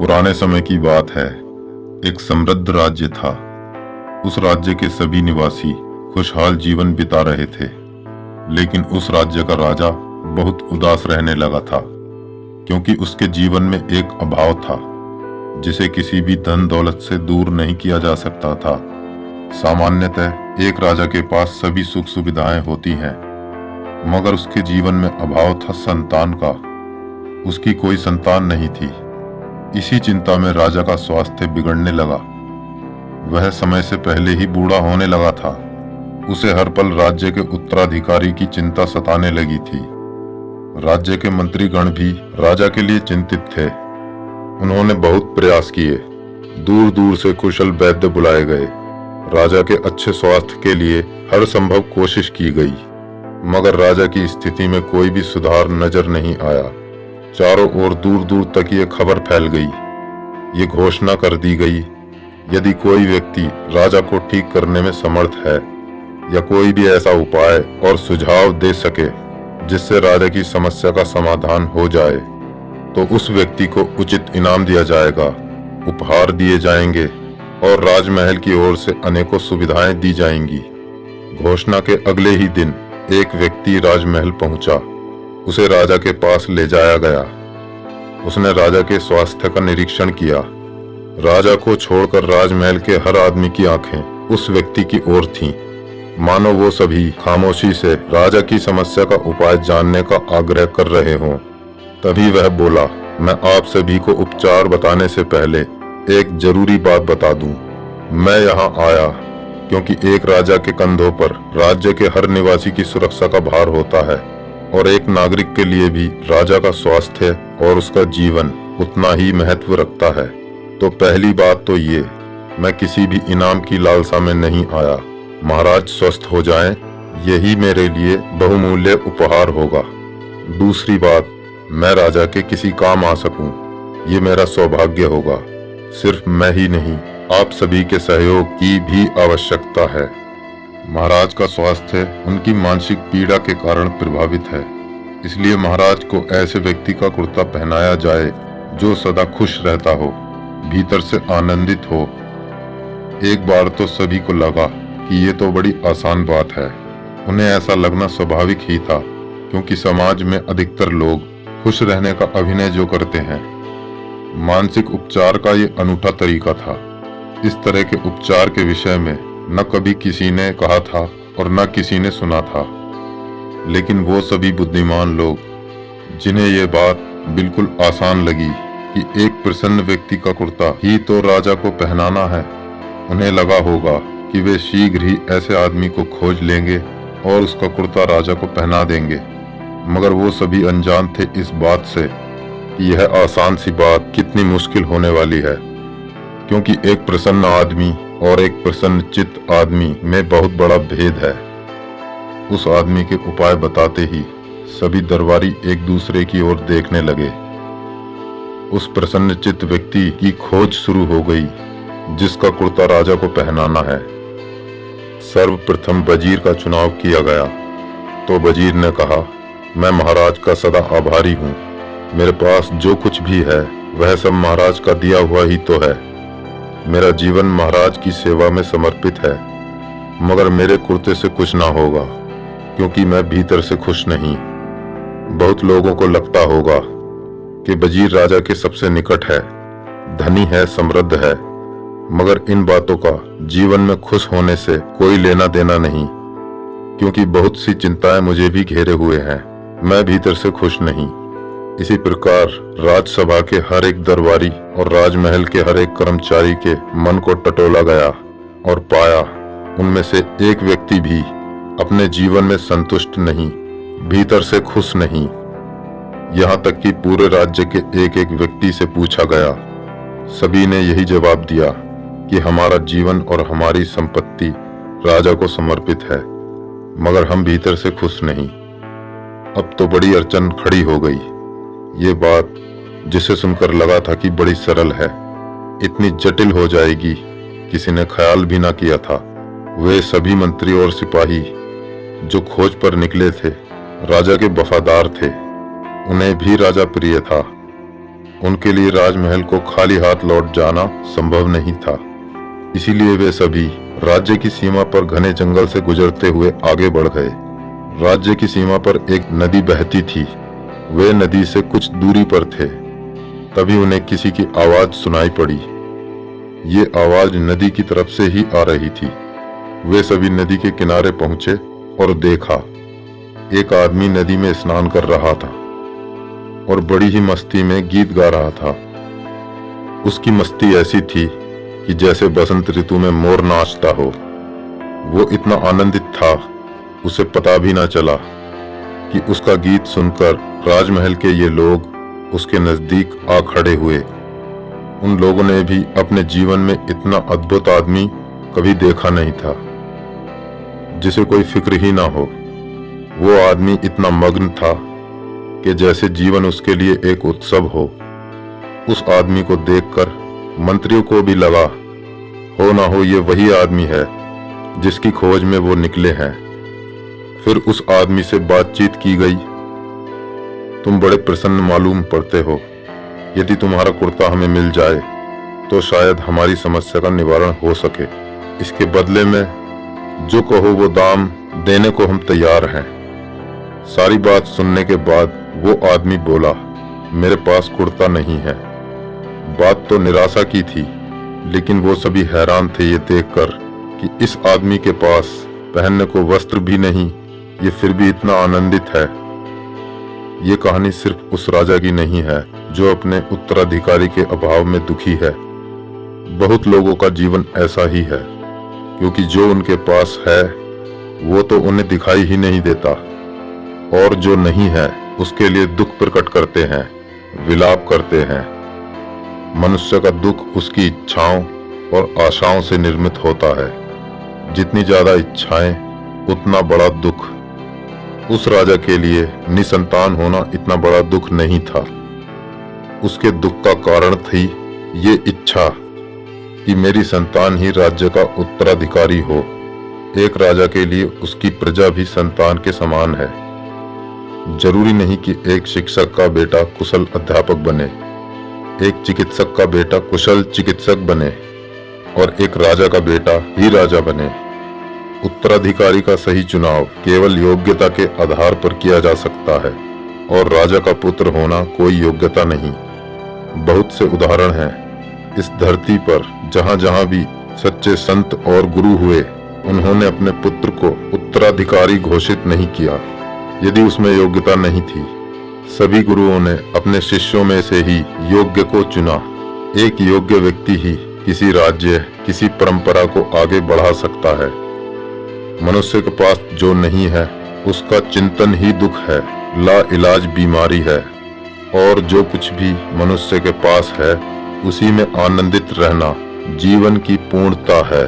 पुराने समय की बात है। एक समृद्ध राज्य था। उस राज्य के सभी निवासी खुशहाल जीवन बिता रहे थे, लेकिन उस राज्य का राजा बहुत उदास रहने लगा था, क्योंकि उसके जीवन में एक अभाव था जिसे किसी भी धन दौलत से दूर नहीं किया जा सकता था। सामान्यतः एक राजा के पास सभी सुख सुविधाएं होती हैं, मगर उसके जीवन में अभाव था संतान का। उसकी कोई संतान नहीं थी। इसी चिंता में राजा का स्वास्थ्य बिगड़ने लगा। वह समय से पहले ही बूढ़ा होने लगा था। उसे हर पल राज्य के उत्तराधिकारी की चिंता सताने लगी थी। राज्य के मंत्रीगण भी राजा के लिए चिंतित थे। उन्होंने बहुत प्रयास किए। दूर दूर से कुशल वैद्य बुलाए गए। राजा के अच्छे स्वास्थ्य के लिए हर संभव कोशिश की गई, मगर राजा की स्थिति में कोई भी सुधार नजर नहीं आया। चारों ओर दूर दूर तक ये खबर फैल गई। ये घोषणा कर दी गई, यदि कोई व्यक्ति राजा को ठीक करने में समर्थ है या कोई भी ऐसा उपाय और सुझाव दे सके जिससे राजा की समस्या का समाधान हो जाए, तो उस व्यक्ति को उचित इनाम दिया जाएगा, उपहार दिए जाएंगे और राजमहल की ओर से अनेकों सुविधाएं दी जाएंगी। घोषणा के अगले ही दिन एक व्यक्ति राजमहल पहुंचा। उसे राजा के पास ले जाया गया। उसने राजा के स्वास्थ्य का निरीक्षण किया। राजा को छोड़कर राजमहल के हर आदमी की आंखें उस व्यक्ति की ओर थीं, मानो वो सभी खामोशी से राजा की समस्या का उपाय जानने का आग्रह कर रहे हों। तभी वह बोला, मैं आप सभी को उपचार बताने से पहले एक जरूरी बात बता दूं। मैं यहाँ आया क्योंकि एक राजा के कंधों पर राज्य के हर निवासी की सुरक्षा का भार होता है, और एक नागरिक के लिए भी राजा का स्वास्थ्य और उसका जीवन उतना ही महत्व रखता है। तो पहली बात तो ये, मैं किसी भी इनाम की लालसा में नहीं आया। महाराज स्वस्थ हो जाएं, यही मेरे लिए बहुमूल्य उपहार होगा। दूसरी बात, मैं राजा के किसी काम आ सकूं, ये मेरा सौभाग्य होगा। सिर्फ मैं ही नहीं, आप सभी के सहयोग की भी आवश्यकता है। महाराज का स्वास्थ्य उनकी मानसिक पीड़ा के कारण प्रभावित है, इसलिए महाराज को ऐसे व्यक्ति का कुर्ता पहनाया जाए जो सदा खुश रहता हो, भीतर से आनंदित हो। एक बार तो सभी को लगा कि ये तो बड़ी आसान बात है। उन्हें ऐसा लगना स्वाभाविक ही था, क्योंकि समाज में अधिकतर लोग खुश रहने का अभिनय जो करते हैं। मानसिक उपचार का ये अनूठा तरीका था। इस तरह के उपचार के विषय में न कभी किसी ने कहा था और न किसी ने सुना था, लेकिन वो सभी बुद्धिमान लोग जिन्हें ये बात बिल्कुल आसान लगी कि एक प्रसन्न व्यक्ति का कुर्ता ही तो राजा को पहनाना है, उन्हें लगा होगा कि वे शीघ्र ही ऐसे आदमी को खोज लेंगे और उसका कुर्ता राजा को पहना देंगे। मगर वो सभी अनजान थे इस बात से कि यह आसान सी बात कितनी मुश्किल होने वाली है, क्योंकि एक प्रसन्न आदमी और एक प्रसन्न चित्त आदमी में बहुत बड़ा भेद है। उस आदमी के उपाय बताते ही सभी दरबारी एक दूसरे की ओर देखने लगे। उस प्रसन्न चित्त व्यक्ति की खोज शुरू हो गई जिसका कुर्ता राजा को पहनाना है। सर्वप्रथम वजीर का चुनाव किया गया, तो वजीर ने कहा, मैं महाराज का सदा आभारी हूँ। मेरे पास जो कुछ भी है वह सब महाराज का दिया हुआ ही तो है। मेरा जीवन महाराज की सेवा में समर्पित है, मगर मेरे कुर्ते से कुछ ना होगा, क्योंकि मैं भीतर से खुश नहीं। बहुत लोगों को लगता होगा कि वजीर राजा के सबसे निकट है, धनी है, समृद्ध है, मगर इन बातों का जीवन में खुश होने से कोई लेना देना नहीं, क्योंकि बहुत सी चिंताएं मुझे भी घेरे हुए हैं। मैं भीतर से खुश नहीं। इसी प्रकार राजसभा के हर एक दरबारी और राजमहल के हर एक कर्मचारी के मन को टटोला गया और पाया उनमें से एक व्यक्ति भी अपने जीवन में संतुष्ट नहीं, भीतर से खुश नहीं। यहाँ तक कि पूरे राज्य के एक एक व्यक्ति से पूछा गया, सभी ने यही जवाब दिया कि हमारा जीवन और हमारी संपत्ति राजा को समर्पित है, मगर हम भीतर से खुश नहीं। अब तो बड़ी अड़चन खड़ी हो गई। ये बात जिसे सुनकर लगा था कि बड़ी सरल है, इतनी जटिल हो जाएगी किसी ने ख्याल भी ना किया था। वे सभी मंत्री और सिपाही जो खोज पर निकले थे राजा के वफादार थे। उन्हें भी राजा प्रिय था। उनके लिए राजमहल को खाली हाथ लौट जाना संभव नहीं था। इसीलिए वे सभी राज्य की सीमा पर घने जंगल से गुजरते हुए आगे बढ़ गए। राज्य की सीमा पर एक नदी बहती थी। वे नदी से कुछ दूरी पर थे। तभी उन्हें किसी की आवाज सुनाई पड़ी। ये आवाज नदी की तरफ से ही आ रही थी। वे सभी नदी के किनारे पहुंचे और देखा एक आदमी नदी में स्नान कर रहा था और बड़ी ही मस्ती में गीत गा रहा था। उसकी मस्ती ऐसी थी कि जैसे बसंत ऋतु में मोर नाचता हो। वो इतना आनंदित था, उसे पता भी ना चला कि उसका गीत सुनकर राजमहल के ये लोग उसके नजदीक आ खड़े हुए। उन लोगों ने भी अपने जीवन में इतना अद्भुत आदमी कभी देखा नहीं था, जिसे कोई फिक्र ही ना हो। वो आदमी इतना मग्न था कि जैसे जीवन उसके लिए एक उत्सव हो। उस आदमी को देखकर मंत्रियों को भी लगा हो ना हो ये वही आदमी है जिसकी खोज में वो निकले हैं। फिर उस आदमी से बातचीत की गई। तुम बड़े प्रसन्न मालूम पड़ते हो। यदि तुम्हारा कुर्ता हमें मिल जाए तो शायद हमारी समस्या का निवारण हो सके। इसके बदले में जो कहो वो दाम देने को हम तैयार हैं। सारी बात सुनने के बाद वो आदमी बोला, मेरे पास कुर्ता नहीं है। बात तो निराशा की थी, लेकिन वो सभी हैरान थे ये देखकर कि इस आदमी के पास पहनने को वस्त्र भी नहीं, ये फिर भी इतना आनंदित है। ये कहानी सिर्फ उस राजा की नहीं है जो अपने उत्तराधिकारी के अभाव में दुखी है। बहुत लोगों का जीवन ऐसा ही है, क्योंकि जो उनके पास है वो तो उन्हें दिखाई ही नहीं देता, और जो नहीं है उसके लिए दुख प्रकट करते हैं, विलाप करते हैं। मनुष्य का दुख उसकी इच्छाओं और आशाओं से निर्मित होता है। जितनी ज्यादा इच्छाएं उतना बड़ा दुख। उस राजा के लिए निसंतान होना इतना बड़ा दुख नहीं था। उसके दुख का कारण थी ये इच्छा कि मेरी संतान ही राज्य का उत्तराधिकारी हो। एक राजा के लिए उसकी प्रजा भी संतान के समान है। जरूरी नहीं कि एक शिक्षक का बेटा कुशल अध्यापक बने, एक चिकित्सक का बेटा कुशल चिकित्सक बने और एक राजा का बेटा ही राजा बने। उत्तराधिकारी का सही चुनाव केवल योग्यता के आधार पर किया जा सकता है, और राजा का पुत्र होना कोई योग्यता नहीं। बहुत से उदाहरण हैं इस धरती पर जहां जहां भी सच्चे संत और गुरु हुए, उन्होंने अपने पुत्र को उत्तराधिकारी घोषित नहीं किया यदि उसमें योग्यता नहीं थी। सभी गुरुओं ने अपने शिष्यों में से ही योग्य को चुना। एक योग्य व्यक्ति ही किसी राज्य, किसी परंपरा को आगे बढ़ा सकता है। मनुष्य के पास जो नहीं है उसका चिंतन ही दुख है, ला इलाज बीमारी है, और जो कुछ भी मनुष्य के पास है उसी में आनंदित रहना जीवन की पूर्णता है।